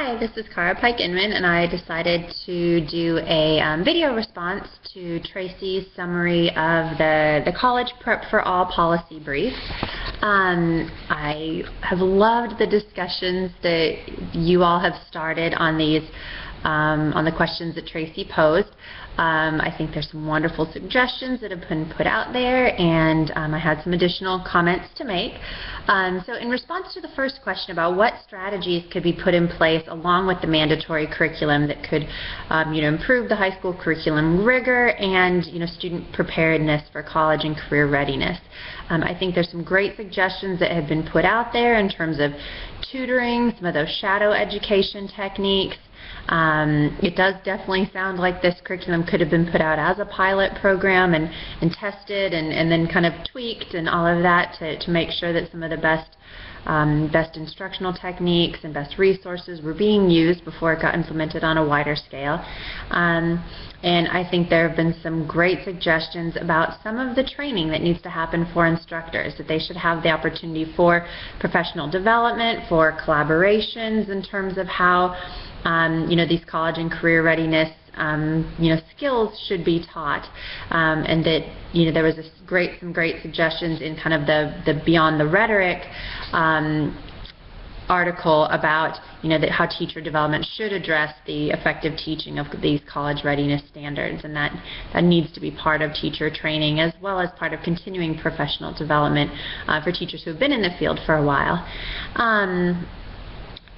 Hi, this is Cara Pike-Inman, and I decided to do a video response to Tracey's summary of the College Prep for All policy brief. I have loved the discussions that you all have started on these, on the questions that Tracey posed. I think there's some wonderful suggestions that have been put out there, and I had some additional comments to make. So in response to the first question about what strategies could be put in place along with the mandatory curriculum that could improve the high school curriculum rigor and student preparedness for college and career readiness. I think there's some great suggestions that have been put out there in terms of tutoring, some of those shadow education techniques. It does definitely sound like this curriculum could have been put out as a pilot program and tested and then kind of tweaked and all of that to make sure that some of the best instructional techniques and best resources were being used before it got implemented on a wider scale. And I think there have been some great suggestions about some of the training that needs to happen for instructors, that they should have the opportunity for professional development, for collaborations in terms of how these college and career readiness skills should be taught, and that there was some great suggestions in kind of the Beyond the Rhetoric article about how teacher development should address the effective teaching of these college readiness standards, and that needs to be part of teacher training as well as part of continuing professional development for teachers who have been in the field for a while.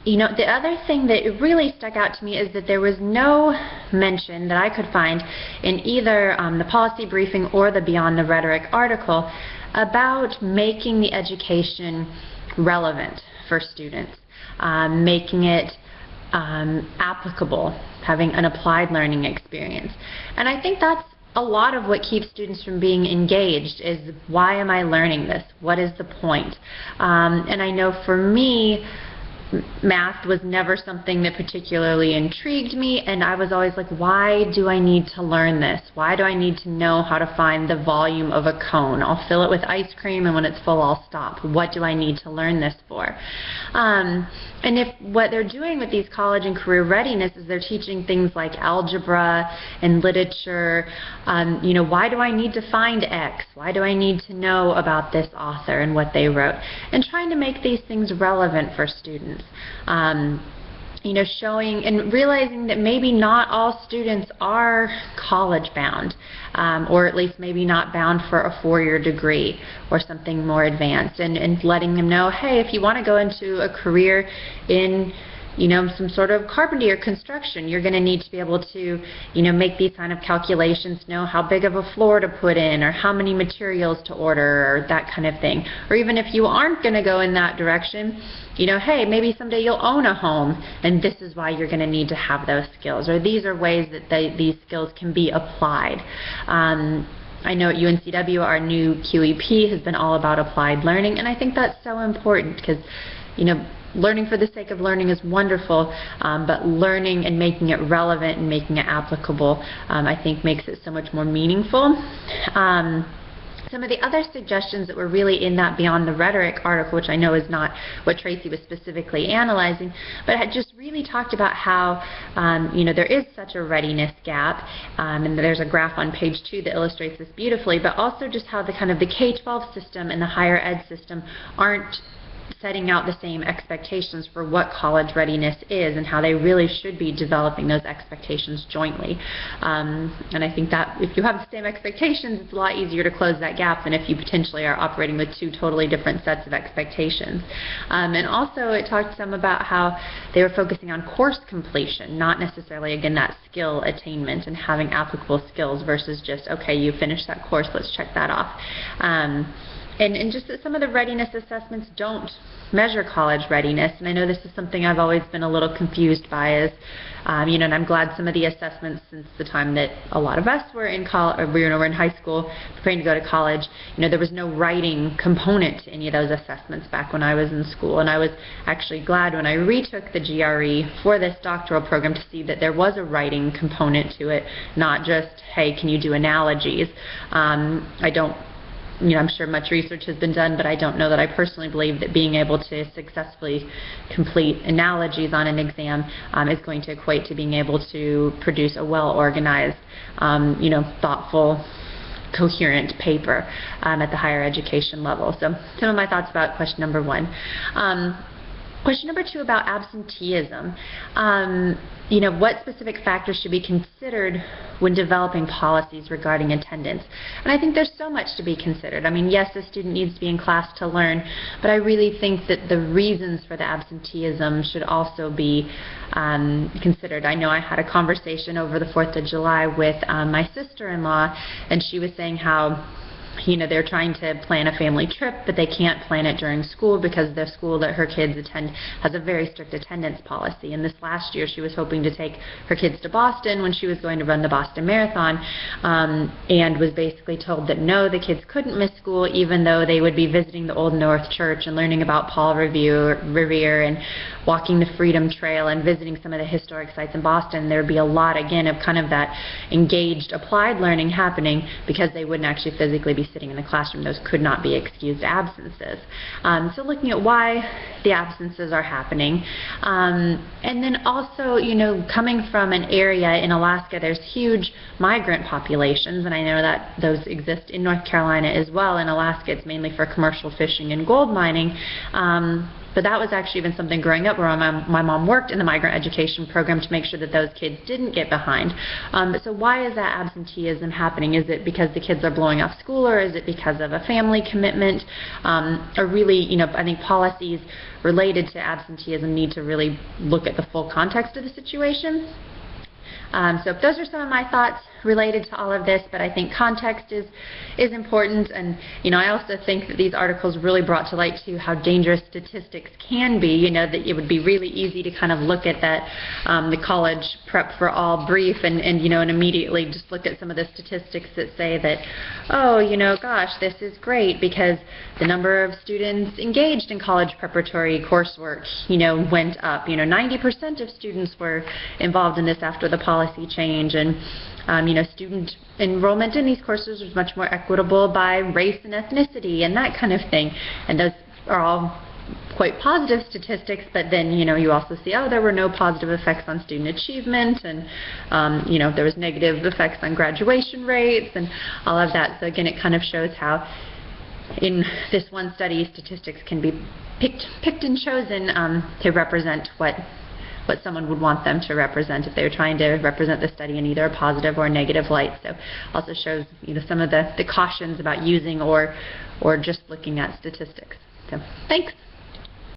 The other thing that really stuck out to me is that there was no mention that I could find in either the policy briefing or the Beyond the Rhetoric article about making the education relevant for students, making it applicable, having an applied learning experience. And I think that's a lot of what keeps students from being engaged is, why am I learning this? What is the point? And I know for me, math was never something that particularly intrigued me, and I was always like, why do I need to learn this? Why do I need to know how to find the volume of a cone? I'll fill it with ice cream, and when it's full, I'll stop. What do I need to learn this for? And if what they're doing with these college and career readiness is they're teaching things like algebra and literature, why do I need to find X? Why do I need to know about this author and what they wrote? And trying to make these things relevant for students. Showing and realizing that maybe not all students are college bound, or at least maybe not bound for a four-year degree or something more advanced, and letting them know, hey, if you want to go into a career in some sort of carpentry or construction, you're going to need to be able to, make these kind of calculations, know how big of a floor to put in, or how many materials to order, or that kind of thing. Or even if you aren't going to go in that direction, hey, maybe someday you'll own a home, and this is why you're going to need to have those skills, or these are ways that these skills can be applied. I know at UNCW our new QEP has been all about applied learning, and I think that's so important because, learning for the sake of learning is wonderful, but learning and making it relevant and making it applicable, I think makes it so much more meaningful. Some of the other suggestions that were really in that Beyond the Rhetoric article, which I know is not what Tracey was specifically analyzing, but had just really talked about how there is such a readiness gap, and there's a graph on page 2 that illustrates this beautifully, but also just how the kind of the K-12 system and the higher ed system aren't setting out the same expectations for what college readiness is, and how they really should be developing those expectations jointly. And I think that if you have the same expectations, it's a lot easier to close that gap than if you potentially are operating with two totally different sets of expectations. And also it talked some about how they were focusing on course completion, not necessarily, again, that skill attainment and having applicable skills versus just, okay, you finished that course, let's check that off. And just that some of the readiness assessments don't measure college readiness, and I know this is something I've always been a little confused by, is, and I'm glad some of the assessments since the time that a lot of us were in college, or were in high school preparing to go to college, there was no writing component to any of those assessments back when I was in school, and I was actually glad when I retook the GRE for this doctoral program to see that there was a writing component to it, not just, hey, can you do analogies? I don't I'm sure much research has been done, but I don't know that I personally believe that being able to successfully complete analogies on an exam is going to equate to being able to produce a well-organized, thoughtful, coherent paper at the higher education level. So some of my thoughts about question number 1. Question number 2 about absenteeism. What specific factors should be considered when developing policies regarding attendance? And I think there's so much to be considered. I mean, yes, the student needs to be in class to learn, but I really think that the reasons for the absenteeism should also be considered. I know I had a conversation over the 4th of July with my sister-in-law, and she was saying how they're trying to plan a family trip, but they can't plan it during school because the school that her kids attend has a very strict attendance policy. And this last year, she was hoping to take her kids to Boston when she was going to run the Boston Marathon, and was basically told that no, the kids couldn't miss school, even though they would be visiting the Old North Church and learning about Paul Revere and walking the Freedom Trail and visiting some of the historic sites in Boston. There would be a lot, again, of kind of that engaged applied learning happening because they wouldn't actually physically be sitting in the classroom. Those could not be excused absences. So looking at why the absences are happening. And then also, coming from an area in Alaska, there's huge migrant populations, and I know that those exist in North Carolina as well. In Alaska, it's mainly for commercial fishing and gold mining. But that was actually even something growing up where my mom worked in the migrant education program to make sure that those kids didn't get behind. So why is that absenteeism happening? Is it because the kids are blowing off school, or is it because of a family commitment? Or really, I think policies related to absenteeism need to really look at the full context of the situation. So those are some of my thoughts related to all of this, but I think context is important, and I also think that these articles really brought to light too how dangerous statistics can be. That it would be really easy to kind of look at that the college prep for all brief and immediately just look at some of the statistics that say that, oh, gosh, this is great because the number of students engaged in college preparatory coursework went up. 90% of students were involved in this after the policy change, and student enrollment in these courses was much more equitable by race and ethnicity and that kind of thing. And those are all quite positive statistics, but then, you also see, oh, there were no positive effects on student achievement, and, there was negative effects on graduation rates and all of that. So again, it kind of shows how in this one study, statistics can be picked and chosen to represent what someone would want them to represent if they were trying to represent the study in either a positive or a negative light. So also shows some of the cautions about using or just looking at statistics. So thanks.